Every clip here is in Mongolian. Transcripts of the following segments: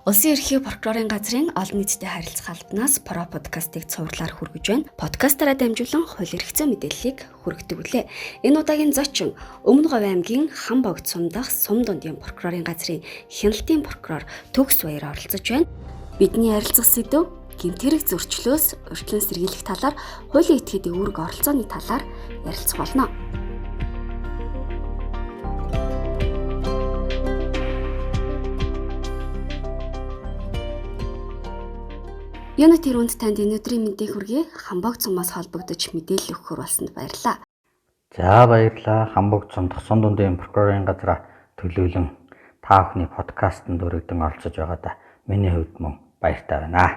Улсын ерхий прокурорын газрын олон нийтэд харилцах албанаас Про подкастыг цувралаар хүргэж байна. Подкастаараа дамжуулан хууль эрх зүйн мэдээллийг хүргэдэг үлээ. Энэ удаагийн зочин Өмнө Говь аймгийн Хамбогд сум дахь Сум дундын прокурорын газрын хяналтын прокурор Төгс Баяр оролцож байна. Бидний ярилцах сэдэв гэмт хэрэг зөрчлөөс урьдчилан сэргийлэх талаар, хуулийн этгээдийн үүрэг оролцооны талаар ярилцах болно. Юуны тэрүүнд танд энэ өдрийн мэндийг хүргэе. Хамбогд сумаас холбогдож мэдээлэл өгөхөр болсонд баярлалаа. За баярлалаа. Хамбогд сум дахь Сум дундын прокурорын газраа төлөөлөн та бүхний подкастт өргөдөн оролцож байгаадаа миний хувьд мөн баяртай байна.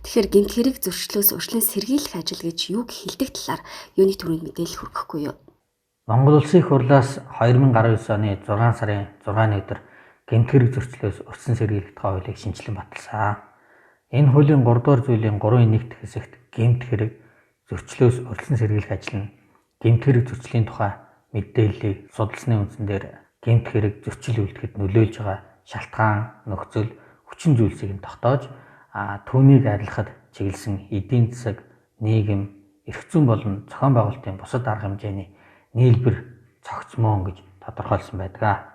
Тэгэхээр гэмт хэрэг зөрчлөөс урьдчилан сэргийлэх ажил гэж юуг хэлдэг талаар юуны тэрүүнд мэдээлэл хүргэхгүй юу? Монгол Улсын их хурлаас 2019 оны 6 сарын 6-ны өдөр гэмт хэрэг зөрчлөөс урьдчилан сэргийлэх тухай хуулийг шинжилэн баталсан. Энэ хуулийн 3 дугаар зүйлийн 3-1 хэсэгт гэмт хэрэг зөрчлөөс урьдчилан сэргийлэх ажил нь гэмт хэрэг зөрчлийн тухай мэдээллийг судалсны үндсэн дээр гэмт хэрэг зөрчил үйлдэхэд нөлөөлж байгаа шалтгаан, нөхцөл, хүчин зүйлсийг нь тогтоож түүнийг арилгахад чиглэсэн эдийн засаг, нийгэм, эрх зүйн болон зохион байгуулалтын бусад арга хэмжээний нийлбэр цогцмоон гэж тодорхойлсон байдаг.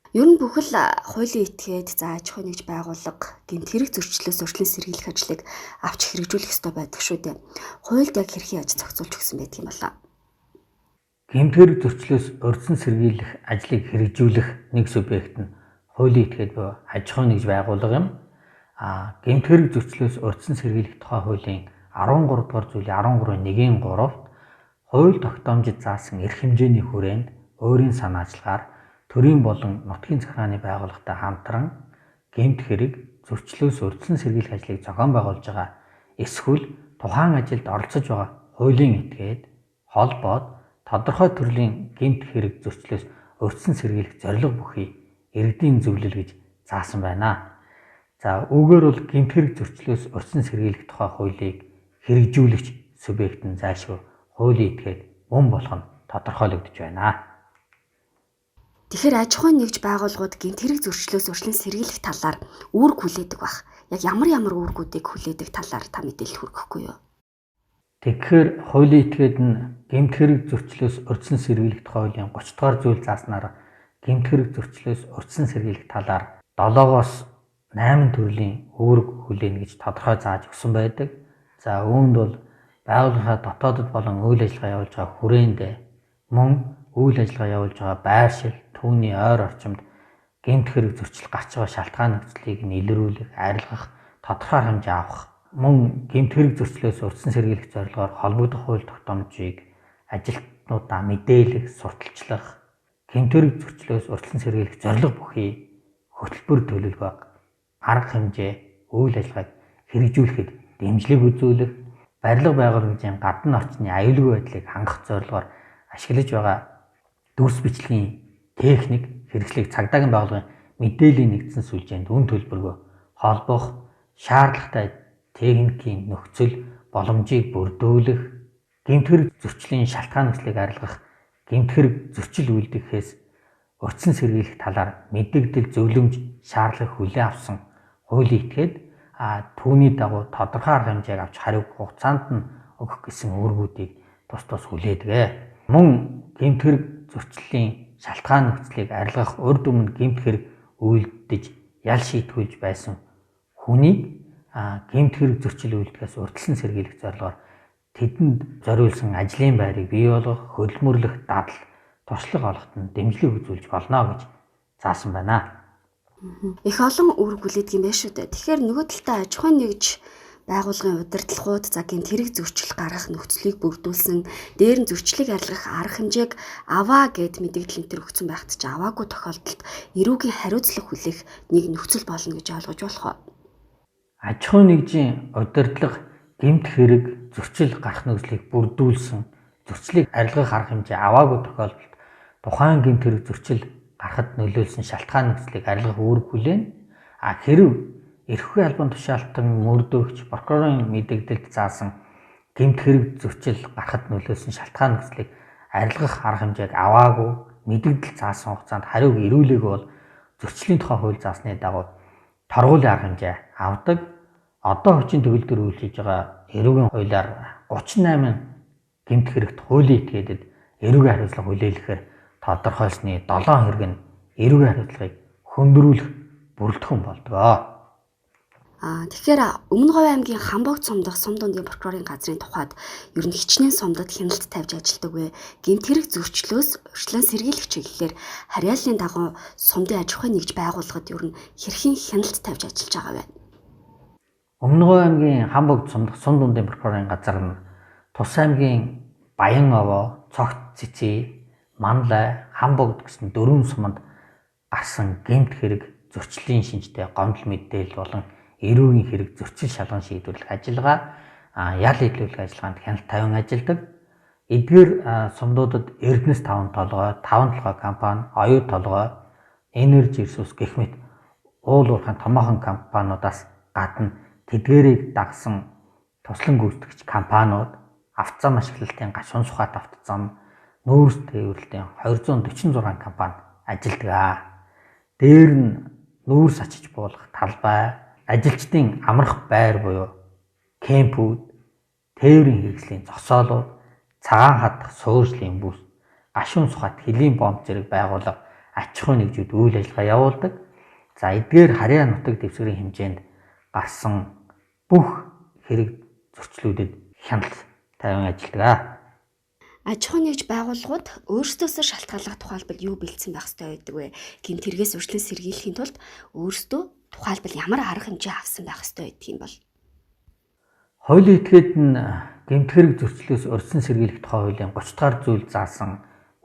Ер нь бүхэл хуулийн этгээд за аж ахуй нэгж байгууллага гэмт хэрэг зөрчлөөс урьдчилан сэргийлэх ажлыг авч хэрэгжүүлэх ёстой байдаг шүү дээ. Хуульд яг хэрхэн яаж зохицуулж өгсөн байдаг юм болоо? Гэмт хэрэг зөрчлөөс урьдчилан сэргийлэх ажлыг хэрэгжүүлэх нэг субъект нь хуулийн этгээд буюу аж ахуй нэгж байгууллага юм. Гэмт хэрэг зөрчлөөс урьдчилан сэргийлэх тухай хуулийн 13 дугаар зүйлийн 13.1-ийн 3-т хууль тогтоомжид заасан эрх хэмжээний хүрээнд өөрийн санаа ажиллагаар төрийн болон нутгийн захиргааны байгууллагатай хамтран гэмт хэрэг зөрчлөөс урьдчилан сэргийлэх ажлыг зохион байгуулж байгаа эсвэл тухайн ажилд оролцож байгаа хуулийн этгээд холбоод тодорхой төрлийн гэмт хэрэг зөрчлөөс урьдчилан сэргийлэх зорилго бүхий иргэдийн зөвлөл гэж заасан байна. За үүгээр бол гэмт хэрэг зөрчлөөс урьдчилан сэргийлэх тухай хуулийг хэрэгжүүлэгч субъект нь зайлшгүй хуулийн этгээд мөн болох нь тодорхойлогдож байна. Тэгэхээр аж ахуй нэгж байгууллагууд гэмт хэрэг зөрчлөөс урьдчилан сэргийлэх талаар үүрэг хүлээдэг бах. Яг ямар үүргүүдийг хүлээдэг талаар та мэдээлэл хүргэхгүй юу? Тэгэхээр хуулийн этгээд нь гэмт хэрэг зөрчлөөс урьдчилан сэргийлэх тухай хуулийн 30 дугаар зүйл зааснаар гэмт хэрэг зөрчлөөс урьдчилан сэргийлэх талаар 7-оос 8 төрлийн үүрэг хүлээнэ гэж тодорхой зааж өгсөн байдаг. За үүнд бол байгууллагынхаа дотоодод болон үйл ажиллагаа явуулж байгаа хүрээнд мөн үйл ажиллагаа явуулж байгаа байршил, түүний ойр орчимд гэмт хэрэг зөрчил гарч байгаа шалтгаан нөхцөлийг нь илрүүлэх, арилгах, тодорхой хэмжээ авах, мөн гэмт хэрэг зөрчлөөс урьдчилан сэргийлэх зорилгоор холбогдох хууль тогтоомжийг ажилтнуудаа мэдээлэх, сурталчлах, гэмт хэрэг зөрчлөөс урьдчилан сэргийлэх зорилго бүхий хөтөлбөр төлөвлөгөө, арга хэмжээ, үйл ажиллагааг хэрэгжүүлэхэд дэмжлэг үзүүлэх, барилга байгууламжийн гадна орчны аюулгүй байдлыг хангах зорилгоор ашиглаж байгаа дүрс бичлэгийн техник, хэрэгслийг цагдаагийн байгууллагын мэдээллийн нэгдсэн сүлжээнд үн төлбөргөө холбох, шаардлагатай техникийн нөхцөл боломжийг бүрдүүлэх, гэмт хэрэг зөрчлийн шалтгаан нөхцөлийг арилгах, гэмт хэрэг зөрчил үйлдэхээс урьдчилан сэргийлэх талаар мэдээлэл зөвлөмж шаардлага хүлээн авсан хуулийн этгээд түүний дагуу тодорхой арга хэмжээг авч хариу хугацаанд нь өгөх гэсэн үүргүүдийг тус хүлээдэг. Мөн гэмт хэрэг зөрчлийн шалтгаан нөхцөлийг арилгах урьд өмнө гэмт хэрэг үйлдэж ял шийтгүүлж байсан хүнийг гэмт хэрэг зөрчил үйлдэхээс урьдчилан сэргийлэх зорилгоор тэдэнд зориулсан ажлын байрыг бий болгох, хөдөлмөрлөх, дадал, туршлага олоход нь дэмжлэг үзүүлж болно гэж заасан байна. Их олон үүрэг хүлээдэг юм байна шүү дээ. Тэгэхээр нөгөө талдаа аж ахуй нэгж байгууллагын удирдлагууд за гэмт хэрэг зөрчил гаргах нөхцөлийг бүрдүүлсэн, дээр нь зөрчлийг арилгах арга хэмжээг аваа гэд мэдээлэл энэ төр өгсөн байхад ч аваагүй тохиолдолд эрүүгийн хариуцлага хүлээх нэг нөхцөл болно гэж ойлгож болох уу? Аж ахуй нэгжийн удирдлага гэмт хэрэг зөрчил гарах нөхцөлийг бүрдүүлсэн, зөрчлийг арилгах арга хэмжээ аваагүй тохиолдолд тухайн гэмт хэрэг зөрчил гарахад нөлөөлсөн шалтгаан нөхцөлийг арилгах үүрэг хүлээн хэрв эрхгүй албан тушаалтан мөрдөгч прокурорын мэдээлэлд заасан гэмт хэрэг зөрчил гарахад нөлөөлсөн шалтгаан нөхцөлийг арилгах арга хэмжээг аваагүй мэдээлэл заасан хугацаанд хариуг ирүүлээгүй бол зөрчлийн тухай хууль заасны дагуу торгуулийн арга хэмжээ авдаг. Одоо хүчин төгөлдөр үйлчилж байгаа эрүүгийн хуулиар 38 гэмт хэрэгт хуулийн этгээдэд эрүүгийн хариуцлага хүлээлгэхээр тодорхойлсны 7 хэрэг нь эрүүгийн хариуцлагыг хөндрүүлэх бүрэлдэхүүн болдгоо. Тэгэхээр Өмнө Говь аймгийн Хамбогд сумдах сум дундын прокурорын газрын тухайд ер нь хичнээн сумдад хяналт тавьж ажилладаг вэ? Гэмт хэрэг зөрчлөөс урьдчилан сэргийлэх чиглэлээр харьяаллын дагуу сумдын аж ахуйн нэгж байгууллагад ер нь хэрхэн хяналт тавьж ажиллаж байгаа вэ? Өмнө Говь аймгийн Хамбогд сумдах сум дундын прокурорын газар нь Тус аймгийн Баян Овоо, Цогт Цэцээ, Манлай, Хамбогд гэсэн 4 суманд гарсан гэмт хэрэг зөрчлийн шинжтэй гомдол мэдээлэл болон эрүүгийн хэрэг зөрчил шалган шийдвэрлэх ажиллагаа ял нийлүүлэх ажиллагаанд хяналт тавин ажилладаг. Эдгээр сумдуудад Эрдэнэс 5 толгой, 5 толгой компани, Оюу толгой, Energy Resource гэх мэт уул уурхайн томоохон компаниудаас гадна тэдгээрийг дагсан туслан гүйцэтгэгч компаниуд, автозам ашиглалтын гашуун сухат автозам, нүүрс тээвэрлэлийн 246 компани ажилладаг. Дээр нь нүүрс ачиж буулгах талбай, ажилчдын амрах байр буюу кемпүүд, тээврийн хэрэгслийн зогсоолууд, цагаан хадах суурьшлийн бүс, гашуун сухат хөлийн бомб зэрэг байгууллага аж ахуйн нэгжүүд үйл ажиллагаа явуулдаг. За эдгээр харьяа нутаг дэвсгэрийн хэмжээнд гарсан бүх хэрэг зөрчлүүдэд хяналт тавин ажилладаг. Аж ахуйн нэгж байгууллагууд өөрсдөөсөө шалтгааллах тухайлбал юу бэлдсэн байх ёстой байдаг вэ? Гэмт хэрэгээс урьдчилан сэргийлэхийн тулд өөрсдөө тухайлбал ямар арга хэмжээ авсан байх ёстой гэдэг юм бол? Хуулийн этгээд нь гэмт хэрэг зөрчлөөс урьдчилан сэргийлэх тухай хуулийн 30 дугаар зүйл заасан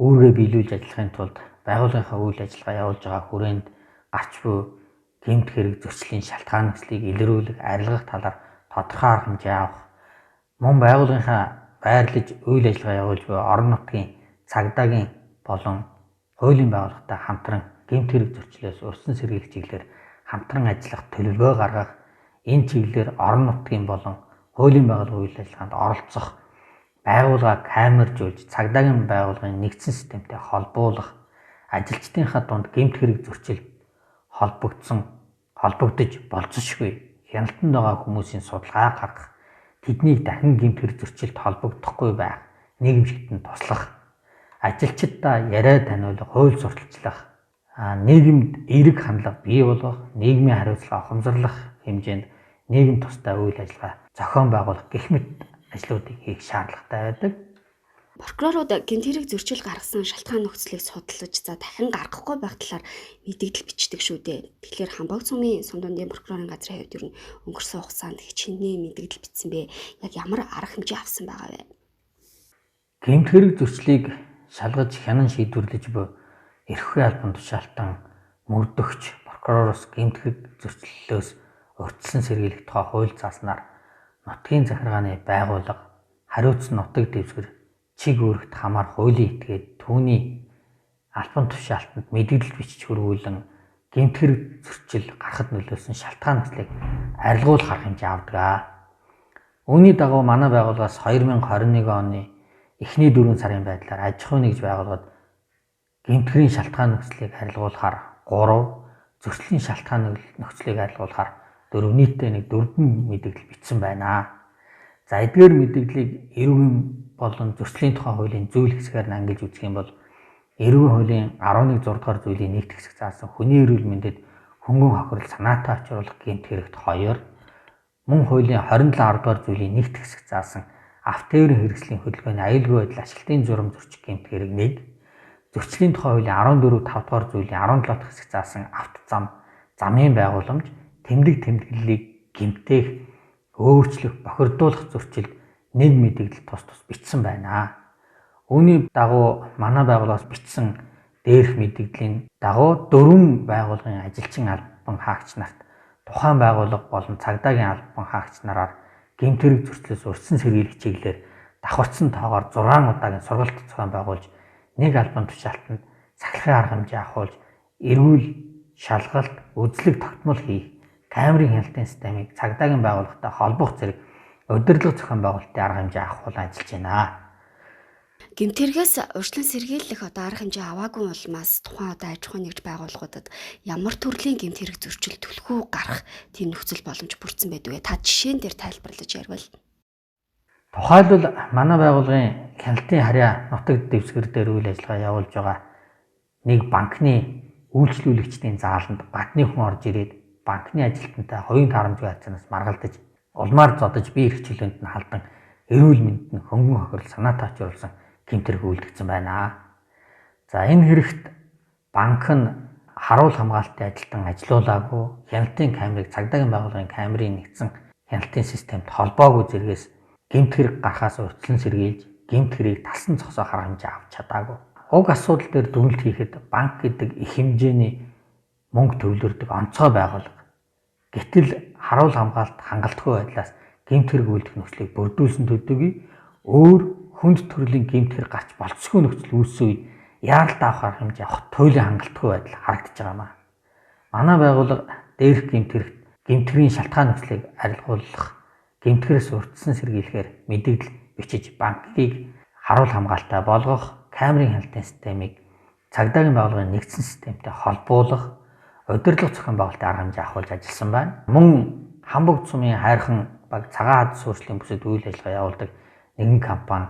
үүргээ биелүүлж ажиллахын тулд байгууллагынхаа үйл ажиллагаа явуулж байгаа хүрээнд гарч буй гэмт хэрэг зөрчлийн шалтгаан нөхцөлийг илрүүлэх, арилгах талаар тодорхой арга хэмжээ авах, мөн байгууллагынхаа байрлаж үйл ажиллагаа явуулж буй орон нутгийн цагдаагийн болон хуулийн байгууллагатай хамтран гэмт хэрэг зөрчлөөс урьдчилан сэргийлэх чиглэлээр хамтран ажиллах төлөвлөгөө гаргах, энэ чиглэлээр орон нутгийн болон хуулийн байгууллагын үйл ажиллагаанд оролцох, байгууллага камержуулж цагдаагийн байгууллагын нэгдсэн системтэй холбуулах, ажилчдынхаа дунд гэмт хэрэг зөрчил холбогдож болцсошгүй хяналтанд байгаа хүмүүсийн судалгаа гаргах, тэднийг дахин гэмт хэрэг зөрчилд холбогдохгүй байх, нийгэмшигтэн туслах, ажилчдаа яриа таниулах, хууль сурталчлах, нийгэмд эерэг хандлага бий болгох, нийгмийн хариуцлага ухамсарлах хэмжээнд нийгэм тустай үйл ажиллагаа зохион байгуулах гэх мэт ажлуудыг хийх шаардлагатай байдаг. Прокурорууд гэмт хэрэг зөрчил гаргасан шалтгаан нөхцөлийг судалж дахин гаргахгүй байх талаар мэдээлэл бичдэг шүү дээ. Тэгэхээр Хамбогд сумын сум дундын прокурорын газрын хувьд ер нь өнгөрсөн хугацаанд хичнээн мэдээлэл бичсэн бэ? Яг ямар арга хэмжээ авсан байгаа вэ? Гэмт хэрэг зөрчлийг шалгаж хянан шийдвэрлэж буй эрх үе албан тушаалтан мөрдөгч прокуророос гэмт хэрэг зөрчлөлөөс урьдчилан сэргийлэх тухай хууль зааснаар нутгийн захиргааны байгууллага хариуцсан нутаг дэвсгэр чиг үүрэгт хамаарах хуулийн этгээд түүний албан тушаалтанд мэдээлэл бичиж хөрвүүлэн гэмт хэрэг зөрчил гарахад нөлөөсөн шалтгаан нөхцөлийг арилгуулах арга хэмжээ авдаг. Үүний дагуу манай байгууллагаас 2021 оны эхний 4 сарын байдлаар аж ахуйн нэгж байгууллагад гэмтгэрийн шалтгаан нөхцөлийг арилгуулахаар 3, зөрчлийн шалтгаан нөхцөлийг арилгуулахаар 4 нийтдээ 4 мэдээлэл бичсэн байна. За эдгээр мэдээллийг эрүүгийн болон зөрчлийн тухай хуулийн зүйл хэсгээр нь ангилж үзэх юм бол эрүүгийн хуулийн 11 6 дугаар зүйлийн нэгт хэсэг заасан хүний эрүүл мэндэд хөнгөн хохирол санаатай очруулах гэмт хэрэгт 2, мөн хуулийн 27 10 дугаар зүйлийн нэгт хэсэг заасан авто тээврийн хэрэгслийн хөдөлгөөний аюулгүй байдал ашиглалтын журам зөрчих гэмт хэрэг 1, зөрчлийн тухай хуулийн 14 5 дугаар зүйлийн 17 дахь хэсэг заасан автозам, замын байгууламж, тэмдэглэлийг гэмтэх, өөрчлөх, бохирдуулах зөрчилд 1 мэдээлэл тус бичсэн байна. Үүний дагуу манай байгууллагаас бичсэн дээрх мэдээллийн дагуу 4 байгууллагын ажилчин албан хаагч нарт тухайн байгууллага болон цагдаагийн албан хаагч нараар гэмт хэрэг зөрчлөөс урьдчилан сэргийлэх чиглэлээр давхарцсан тоогоор 6 удаагийн сургалт зохион байгуулж, нэг албан тушаалтанд сахилгын арга хэмжээ авахулж, эрүүл шалгалт, үзлэг тогтмол хийх, камерын хяналтын системийг цагдаагийн байгууллагатай холбох зэрэг удирдлага зохион байгуулалтын арга хэмжээ авахулан ажиллаж байна. Гэмтэргээс урьдчилан сэргийлэх арга хэмжээ аваагүй улмаас тухайн аж ахуйн нэгж байгууллагуудад ямар төрлийн гэмтэрэг зөрчил түлхүү гарах тийм нөхцөл боломж бүрдсэн байдгүй. Та жишээн дээр тайлбарлаж ярил. Тухайлбал манай байгууллагын хяналтын харьяа нутаг дэвсгэр дээр үйл ажиллагаа явуулж байгаа нэг банкны үйлчлүүлэгчдийн зааланд гадны хүн орж ирээд банкны ажилтнтай хоёрын харамжгүй хацаас маргалдаж улмаар зодож бие эрхчлөөнд нь халдан эрүүл мэндэд нь хөнгөн хохирол санаа таачруулсан гэмтэрэг үйлдэгдсэн байна. За энэ хэрэгт банк нь харуул хамгаалтын ажилтан ажилуулаагүй, хяналтын камерыг цагдаагийн байгууллагын камерын нэгдсэн хяналтын системд холбоогүй зэргээс гэмтэрэг гарахаас урьдчилан сэргийлж гэмтэрийг талсан цогсоо харах хэмжээ авч чадаагүй. Уг асуудал дээр дүгнэлт хийхэд банк гэдэг их хэмжээний мөнгө төвлөрдөг онцгой байгууллага. Гэтэл харуул хамгаалт хангалтгүй байдлаас гэмтэрэг үйлдэх нөхцөлийг бүрдүүлсэн төдийгүй өөр хүнд төрлийн гэмтэр гарч болцсгүй нөхцөл үүссэн үед яаралт авах арга хэмжээ хот туйлын хангалтгүй байдал харагдаж байгаамаа. Манай байгууллага дээрх гэмтэрийн шалтгаан нөхцөлийг арилгуулах, гэмтгэрээс урьдчилан сэргийлэхээр мэдээлэл бичиж банкыг харуул хамгаалалтаа болгох, камерын хяналтын системийг цагдаагийн байгууллагын нэгдсэн системтэй холбуулах, удирдлага зохион байгуулалтын арга хэмжээ авахулж ажилласан байна. Мөн Хамбогд сумын хайрхан баг цагаан хад суурьшлийн бүсэд үйл ажиллагаа явуулдаг нэгэн компани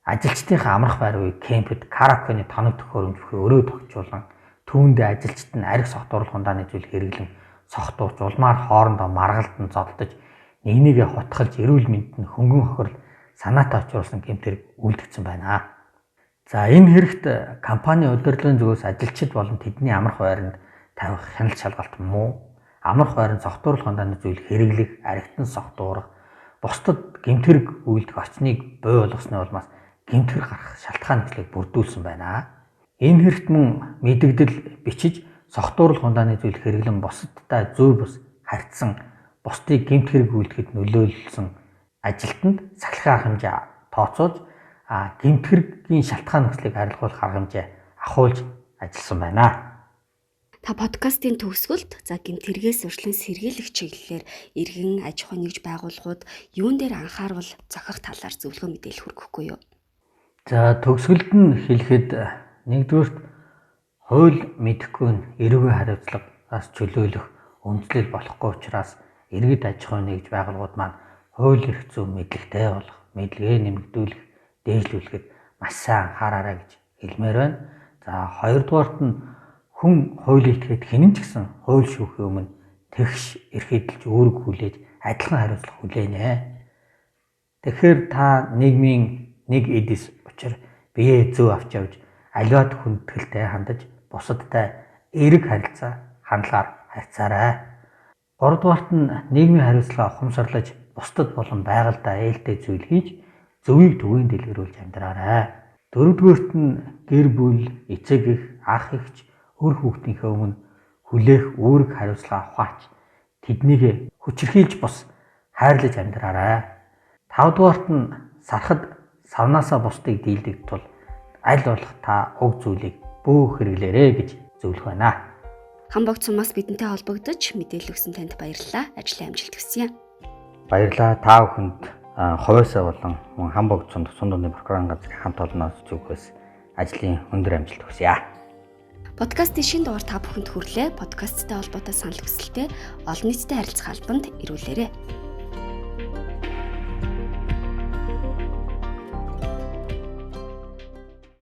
ажилчдынхаа амрах байр буй кемпэд караокены тоног төхөөрөмжийнхөө өрөө тогтжуулан түүндээ ажилчид нь арх согтууруулах ундааны зүйл хэрэглэн согтууч улмаар хоорондоо маргалдан зоддож нэгнийгээ хутгалж эрүүл мэндэд нь хөнгөн хохирол санаатай очруулсан гэмтэрэг үйлдэгдсэн байна. За энэ хэрэгт компани удирдлагын зүгээс ажилчид болон тэдний амрах байранд тавих хяналт шалгалт муу, амрах байранд согтууруулах ундааны зүйл хэрэглэх, архитан согтуурах, бусдад гэмтэрэг үйлдэх орчныг бий болгосны улмаас гэмтэрэг гарах шалтгаан нөхцөлийг бүрдүүлсэн байна. Энэ хэрэгт мөн мэдэгдэл бичиж согтууруулах ундааны зүйл хэрэглэн бусадтай зөв бус харьцсан бусдыг гэмтэрэг үйлдэхэд нөлөөлсөн ажилтнанд сахилгын арга хэмжээ тооцоолж гэмтэргийн шалтгаан нөхцөлийг арилгуулах арга хэмжээ авахулж ажилласан байна. Та подкастын төгсгөлд гэмтэргээс урьдчилан сэргийлэх чиглэлээр иргэн аж ахуйн нэгж байгууллагууд юун дээр анхаарал зохих талаар зөвлөгөө мэдээлэл хүргэхгүй юу? За төгсгөлд нь хэлэхэд нэгдүгürt хууль мэдэхгүй нь эрүүгийн хариуцлагаас чөлөөлөх үндэслэл болохгүй учраас иргэд аж ахуйн нэгж байгууллагууд маань хууль эрх зүйн мэдлэгтэй болох, мэдлэгээ нэмэгдүүлэх, дээшлүүлэхэд маш сайн анхаараарай гэж хэлмээр байна. За хоёрдугаарт нь хүн хуулийг итгэхэд хинэн ч гэсэн хууль шүүхийн өмнө тэгш эрхэдэлж үүрэг хүлээж адилхан хариуцлага хүлээнэ. Тэгэхээр та нийгмийн нэг эдис учир бие зөв авч явж аливаад хүндэтгэлтэй хандаж бусадтай эерэг харилцаа хандлагаар харьцаарай. Гуравдугаарт нь нийгмийн хариуцлага ухамсарлаж бусдад болон байгальдаа ээлтэй зүйл хийж зөвийг түгээн дэлгэрүүлж амьдраарай. Дөрөвдүгээрт нь гэр бүл, эцэг эх, ах эгч, өр хүүхдийнхээ өмнө хүлээх үүрэг хариуцлага авахаач тэднийг хүчрхийлж бус хайрлаж амьдраарай. Тавдугаарт нь сархад савнаасаа бусдыг дийлдэг тул аль болох та уг зүйлийг бөө хэрэглээрэй гэж зөвлөх байна. Хамбогд сумаас бидэнтэй холбогдож мэдээлэл өгсөн танд баярлалаа. Ажлын амжилт хүсье. Баярлалаа. Та бүхэнд хувьсаа болон мөн Хамбогд сумд сундууны прокурорын газрын хамт олонноос зүгээс ажлын өндөр амжилт хүсье. Подкастын шинэ дугаар та бүхэнд хүрлээ. Подкасттай холбоотой санал хүсэлтээ олон нийтэд харилцах албанд ирүүлээрэй.